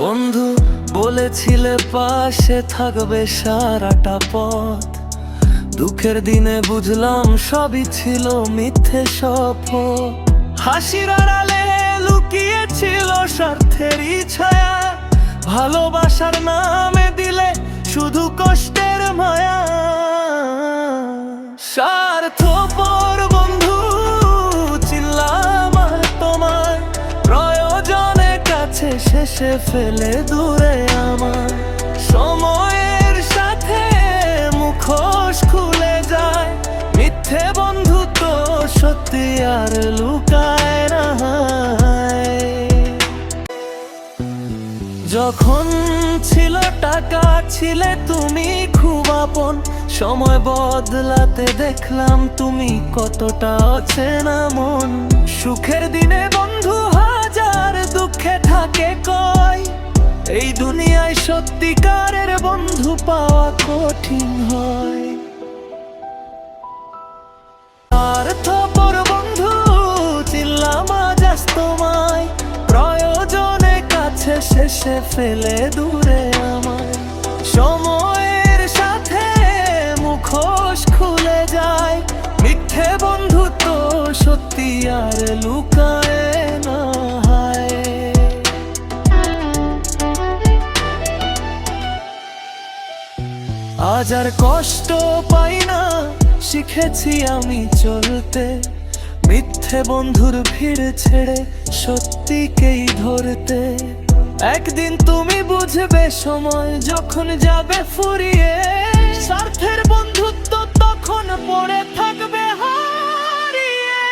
বন্ধু বলেছিলে পাশে থাকবে সারাটা পথ, দুঃখের দিনে বুঝলাম সবই ছিল মিথ্যে শপথ। হাসির আড়ালে লুকিয়ে ছিল স্বার্থেরই ছায়া, ভালোবাসার নামে দিলে শুধু কষ্টের মায়া। স্বার্থপর বন্ধু চিনলাম আর তোমার, প্রয়োজনে কাছে শেষে ফেলে দূরে আমার। সময়ের সাথে মুখোশ খুলে যায়, মিথ্যে বন্ধুত্ব সত্যি আর লুকায় না। যখন ছিল টাকা ছিলে তুমি খুব আপন, সময় বদলাতে দেখলাম তুমি কতটা অচেনা মন। সুখের দিনে বন্ধু হাজার, দুঃখে থাকে কয়, এই দুনিয়ায় সত্যিকারের বন্ধু পাওয়া কঠিন হয়। স্বার্থপর বন্ধু চিনলাম আজ তোমায়, প্রয়োজনে কাছে শেষে ফেলে দূরে আমায়। সময়ের সাথে মুখোশ খুলে যায়, মিথ্যে বন্ধুত্ব সত্যি আর লুকায় না। আজ আর কষ্ট পাই না, শিখেছি আমি চলতে, মিথ্যে বন্ধুর ভিড় ছেড়ে সত্যিকেই ধরতে। একদিন তুমি বুঝবে সময় যখন যাবে ফুরিয়ে, স্বার্থের বন্ধুত্ব তখন পড়ে থাকবে হারিয়ে।